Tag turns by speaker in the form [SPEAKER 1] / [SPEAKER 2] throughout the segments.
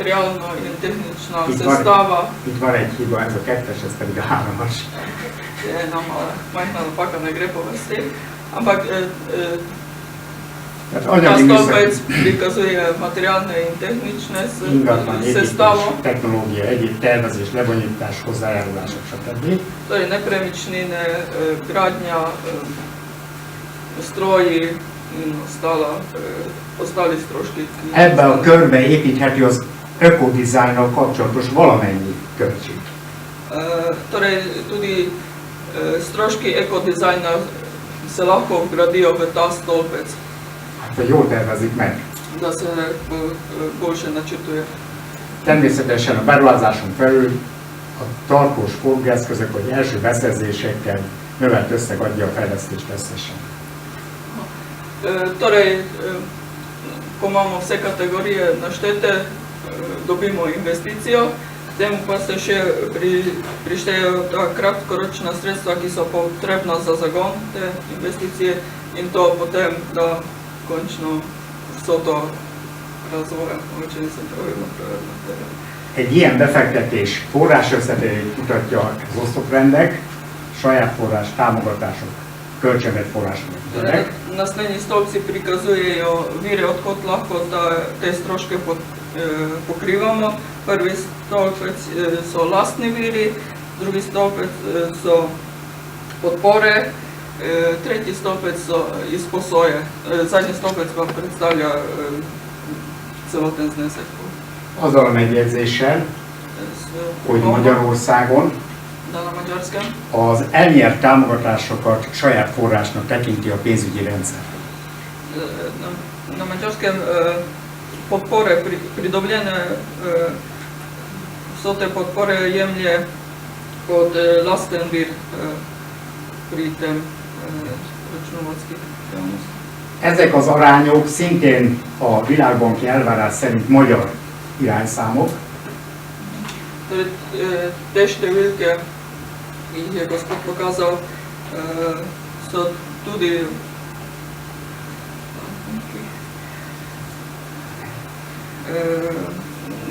[SPEAKER 1] materiálna in tehnična sestava.
[SPEAKER 2] Itt van egy hiba, ez a 2-es, ez pedig a 3-as.
[SPEAKER 1] Je ena majhna napaka, ne gre povesti. Ampak ta stolpec prikazuje materiálne in tehnične sestavo.
[SPEAKER 2] Technológia, egyéb tervezés, lebonyítás, hozzájárulások, stb.
[SPEAKER 1] Torej nepremičnine, gradnja, stroji in ostali stroški.
[SPEAKER 2] Ebben a körben építhető az ökodizájnnal kapcsolatos valamennyi költség.
[SPEAKER 1] Torej tudi stroški ekodizajna se lahko vgradijo v ta stolpec.
[SPEAKER 2] Hát, hogy jól tervezik meg.
[SPEAKER 1] Da se boljše načrtuje.
[SPEAKER 2] Természetesen a beruházáson felül a tartós fogóeszközök vagy első beszerzésekkel növelt összeg adja a fejlesztést összesen.
[SPEAKER 1] Torej, ko imamo vse kategorije naštete, dobimo investicijo, k temu pa se še prištejejo ta kratkoročna sredstva, ki so potrebna za zagon te investicije in to potem da končno vsoto razvoja, mogoče nisem pravilno prevedla.
[SPEAKER 2] Egy ilyen befektetés forrásosztályait mutatja az oszloprendek, saját forrás, támogatások, kölcsönvet források.
[SPEAKER 1] Naslednji stolpci prikazujejo vire, odkot lahko te stroške pokrivamo. Prvi stolpec so lastni viri, drugi stolpec so podpore, tretji stolpec so izposoje, zadnji stolpec pa predstavlja celoten znesek.
[SPEAKER 2] Azzal a megjegyzéssel, hogy Magyarországon az elnyert támogatásokat saját forrásnak tekinti a pénzügyi rendszer.
[SPEAKER 1] Na Maďarskem podpore pridobljene, vso te podpore jemlje kot lasten vir pri tem računovodskih dejavnostih.
[SPEAKER 2] Ezek az arányok szintén a világbanki elvárás szerint magyar irányszámok.
[SPEAKER 1] Te številke, ki jih je gospod pokazal, so tudi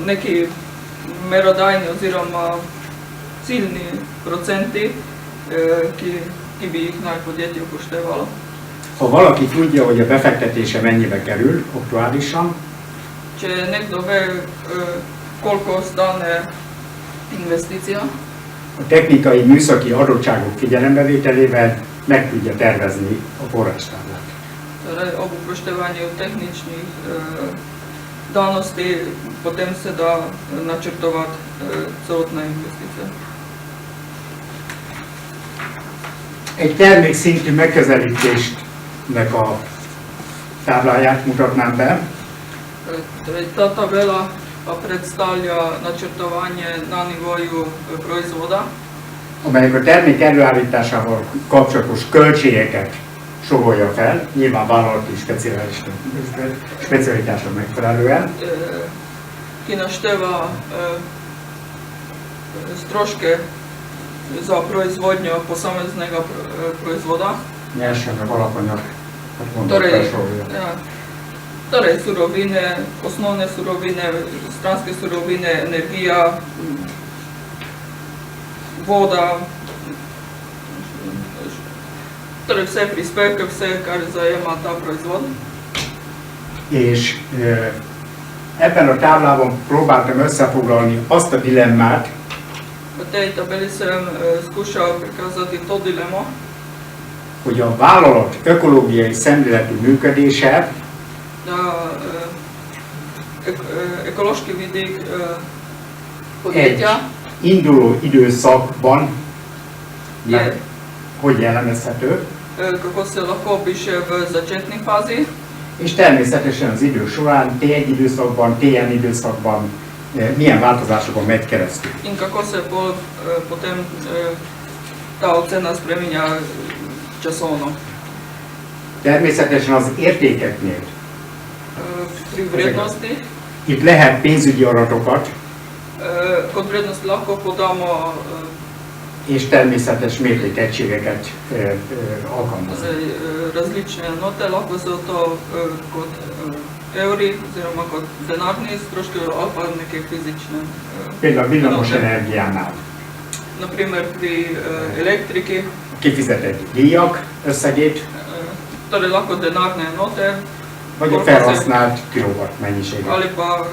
[SPEAKER 1] neki merodajni oziroma ciljni procenti, ki bi jih naj podjetje upoštevalo.
[SPEAKER 2] Ha valaki tudja, hogy a befektetése mennyibe kerül aktuálisan,
[SPEAKER 1] če nekdo ve, koliko stane investicija,
[SPEAKER 2] a technikai műszaki adottságok figyelembevételével meg tudja tervezni a forrástáblát.
[SPEAKER 1] Torej, ob upoštevanju tehničnih danosti, potem se da načrtovati celotna investicija.
[SPEAKER 2] Egy termékszintű megközelítésnek a tábláját mutatnám be.
[SPEAKER 1] Ta tabela predstavlja načrtovanje na nivoju proizvoda,
[SPEAKER 2] amelyek a termék előállításával kapcsolatos költségeket sorolja fel, nyilván vállalati specialitásnak megfelelően.
[SPEAKER 1] Ki našteva stroške za proizvodnjo posameznega proizvoda.
[SPEAKER 2] Nyersanyag, alapanyag,
[SPEAKER 1] torej surovine, osnovne surovine, stranske surovine, energija, voda, torej vse prispevke, vse, kar zajema ta proizvod.
[SPEAKER 2] És ebben a táblában próbáltam összefoglalni azt a dilemmát,
[SPEAKER 1] v tej tabeli sem skušal prikazati to dilemo,
[SPEAKER 2] hogy a vállalat ökológiai szemléletű működése
[SPEAKER 1] ekološki vidik podjetja
[SPEAKER 2] egy induló időszakban hogy jellemezhető,
[SPEAKER 1] kako se lahko opiše v začetni fazi,
[SPEAKER 2] és természetesen az idő során T1 időszakban, TN időszakban milyen változásokon megy keresztül.
[SPEAKER 1] In kako se potem ta ocena spreminja časovno.
[SPEAKER 2] Természetesen az értékeknél
[SPEAKER 1] pri vrednosti,
[SPEAKER 2] itt lehet pénzügyi adatokat,
[SPEAKER 1] kot vrednost lahko podamo
[SPEAKER 2] és természetes mértékegységeket alkalmazni.
[SPEAKER 1] različne enote, lahko so to kot euri, oziroma kot denarni stroški ali pa neke fizične.
[SPEAKER 2] Például villamos energiánál
[SPEAKER 1] Naprimer pri elektriki,
[SPEAKER 2] kifizetett díjak összegét,
[SPEAKER 1] torej lahko denarne enote
[SPEAKER 2] vagy a felhasznált kilowatt mennyiséget.
[SPEAKER 1] ali pa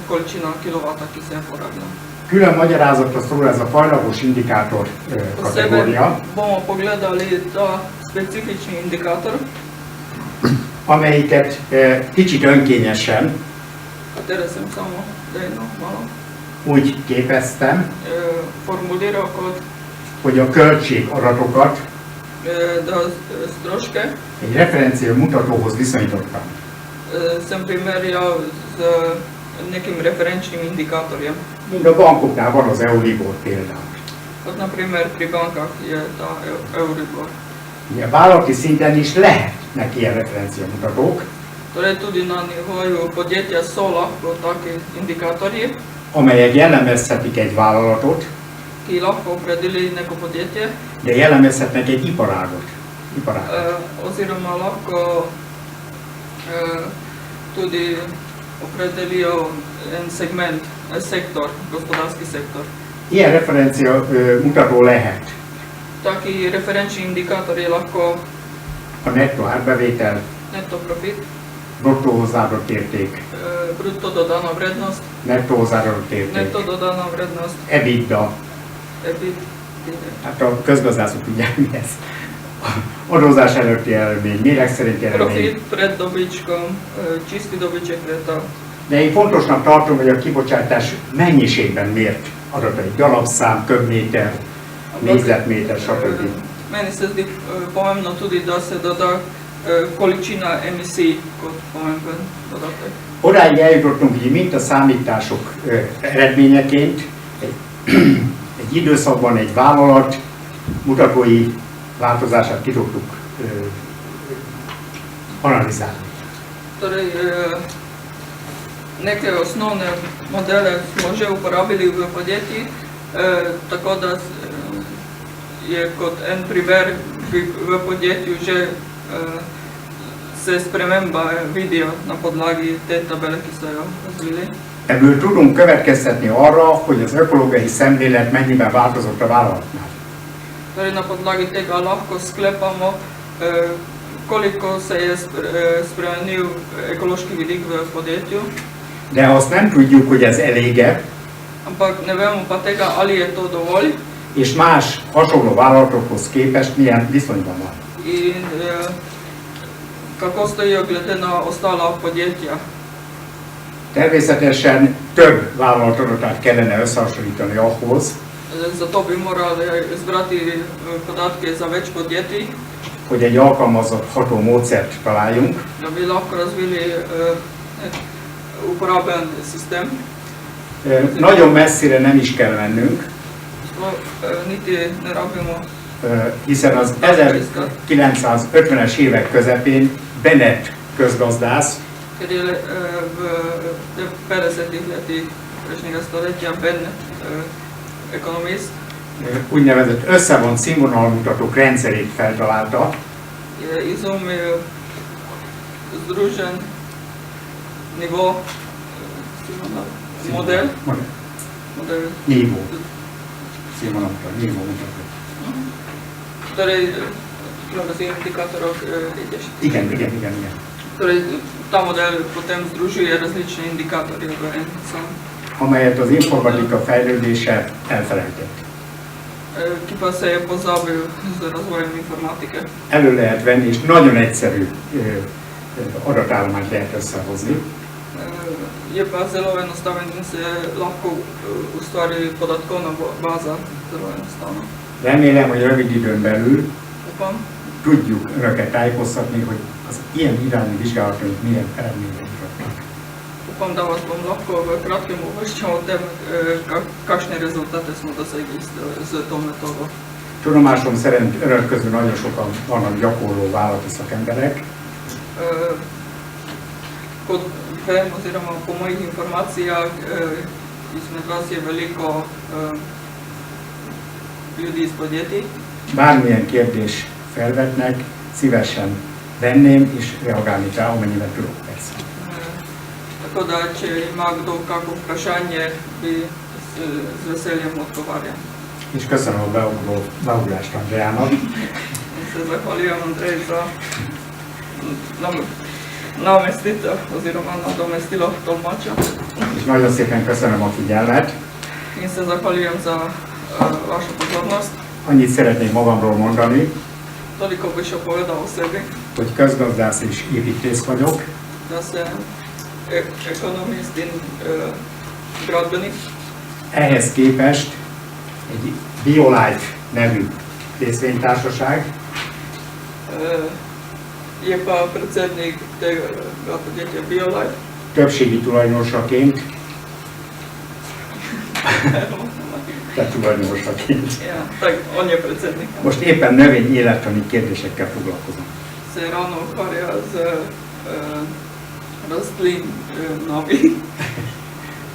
[SPEAKER 1] količina kilovata, ki se je porablja.
[SPEAKER 2] Külön magyarázatra szól ez a fajlagos indikátor
[SPEAKER 1] Posebej
[SPEAKER 2] kategória,
[SPEAKER 1] bomo pogledali ta specifični indikator,
[SPEAKER 2] amelyiket kicsit önkényesen
[SPEAKER 1] katere sem samo delno malo
[SPEAKER 2] úgy képeztem,
[SPEAKER 1] formuliral kot,
[SPEAKER 2] hogy a költségadatokat
[SPEAKER 1] da stroške
[SPEAKER 2] egy referencia mutatóhoz viszonyítottam.
[SPEAKER 1] sem primerjal z nekim referenčnim indikatorjem.
[SPEAKER 2] Mind a bankoknál van az Euribor például.
[SPEAKER 1] Kot naprimer pri bankah je ta Euribor.
[SPEAKER 2] Ugye, vállalati szinten is lehetnek ilyen referenciamutatók,
[SPEAKER 1] Torej tudi na nivoju podjetja so lahko taki indikatorji,
[SPEAKER 2] amelyek jellemezhetik egy vállalatot,
[SPEAKER 1] ki lahko opredeli neko podjetje,
[SPEAKER 2] de jellemezhetnek egy iparágot.
[SPEAKER 1] oziroma lahko tudi opredelijo en segment, en sektor, gospodarski sektor.
[SPEAKER 2] Ilyen referencia mutató lehet
[SPEAKER 1] Taki referenčni indikator je lahko
[SPEAKER 2] a nettó árbevétel,
[SPEAKER 1] netto profit,
[SPEAKER 2] bruttó hozzáadott érték,
[SPEAKER 1] bruto dodana vrednost,
[SPEAKER 2] nettó hozzáadott érték,
[SPEAKER 1] netto dodana vrednost,
[SPEAKER 2] EBITDA,
[SPEAKER 1] EBIT,
[SPEAKER 2] hát a közgazdászok tudják mi ez. Adózás előtti eredmény, méreg szerinti eredmény.
[SPEAKER 1] profit pred dobičkom, čisti dobiček leta.
[SPEAKER 2] De én fontosnak tartom, hogy a kibocsátás mennyiségben mért adatai, darabszám, köbméter, négyzetméter, stb.
[SPEAKER 1] Meni se zdi pomembno tudi, da se doda količina emisij kot pomemben dodatek.
[SPEAKER 2] Odáig eljutottunk, hogy mintaszámítások eredményeként egy időszakban egy vállalat mutatói változását ki tudtuk analizálni.
[SPEAKER 1] Torej, neke osnovne modele smo že uporabili v podjetjih, tako da je kot en primer v podjetju že se sprememba vidijo na podlagi te tabele, ki so jo razvili.
[SPEAKER 2] Ebből tudunk következtetni arra, hogy az ökológiai szemlélet mennyiben változott a vállalatnál.
[SPEAKER 1] Torej, na podlagi tega lahko sklepamo, koliko se je spremenil ekološki vidik v podjetju,
[SPEAKER 2] De azt nem tudjuk, hogy ez elége,
[SPEAKER 1] ampak ne vemo pa tega, ali je to dovolj
[SPEAKER 2] és más hasonló vállalatokhoz képest milyen viszonyban van.
[SPEAKER 1] in kako stojijo glede na ostala podjetja.
[SPEAKER 2] Természetesen több vállalatot kellene összehasonlítani ahhoz,
[SPEAKER 1] Zato bi morali zbrati podatke za več podjetij,
[SPEAKER 2] hogy egy alkalmazható módszert találjunk,
[SPEAKER 1] da bi lahko razvili uporaben sistem.
[SPEAKER 2] Nagyon messzire nem is kell mennünk,
[SPEAKER 1] Niti ne rabimo,
[SPEAKER 2] hiszen az 1950-es évek közepén Bennett közgazdász
[SPEAKER 1] ker je v 50-ih letih prejšnjega stoletja Bennett, ekonomist,
[SPEAKER 2] úgynevezett összevont színvonalmutatók rendszerét feltalálta,
[SPEAKER 1] je izumil združen nivo, model,
[SPEAKER 2] Nívó. Színvonalmutató, nívó mutató.
[SPEAKER 1] torej az indikátorok egyesítik.
[SPEAKER 2] Igen.
[SPEAKER 1] Torej, ta model potem združuje različne indikatorje v en sam,
[SPEAKER 2] Amelyet az informatika fejlődése elfelejtett.
[SPEAKER 1] ki pa se je pozabil z razvojem informatike.
[SPEAKER 2] Elő lehet venni, és nagyon egyszerű adatállományt lehet összehozni.
[SPEAKER 1] Je pa zelo enostaven in se lahko ustvari podatkovna baza, zelo enostavno.
[SPEAKER 2] Remélem, hogy rövid időn belül
[SPEAKER 1] Upam,
[SPEAKER 2] tudjuk önöket tájékoztatni, hogy az ilyen irányú vizsgálatunk milyen eredményre jutottak.
[SPEAKER 1] upam, da vas bom lahko v kratkem obveščal o tem, kakšne rezultate smo dosegli z to metodo.
[SPEAKER 2] Tudomásom szerint önök közül nagyon sokan vannak gyakorló vállalati szakemberek,
[SPEAKER 1] Kot vem, oziroma po mojih informacijah, izmed vas je veliko ljudi iz podjetij.
[SPEAKER 2] bármilyen kérdés felvetnek, szívesen venném és reagálni rá, amennyiben tudok persze.
[SPEAKER 1] tako da če ima kdo kako vprašanje, bi z veseljem odgovarjal.
[SPEAKER 2] És köszönöm a beugrást Andreának.
[SPEAKER 1] In se zahvaljujem Andreji za namestitev oziroma nadomestilo tolmača.
[SPEAKER 2] És nagyon szépen köszönöm a figyelmet.
[SPEAKER 1] In se zahvaljujem za vašo pozornost.
[SPEAKER 2] Annyit szeretnék magamról mondani,
[SPEAKER 1] Toliko bi še povedal o sebi,
[SPEAKER 2] hogy közgazdász és építész vagyok,
[SPEAKER 1] da sem ekonomist in gradbenik.
[SPEAKER 2] ehhez képest egy BioLife nevű részvénytársaság,
[SPEAKER 1] Je pa predsednik tega podjetja BioLife.
[SPEAKER 2] többségi tulajdonosaként, tehát tulajdonosaként.
[SPEAKER 1] Ja, tak, on je predsednik.
[SPEAKER 2] Most éppen növény élettani kérdésekkel foglalkozom.
[SPEAKER 1] Se ravno ukvarja z rastlinami.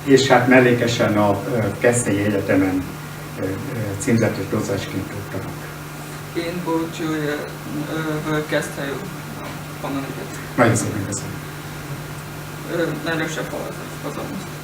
[SPEAKER 2] És hát mellékesen a Keszthelyi Egyetemen címzetes docensként oktatok.
[SPEAKER 1] In poučuje v Keszthelyu paneleket.
[SPEAKER 2] Nagyon szépen köszönöm.
[SPEAKER 1] Najlepša hvala za pozornost.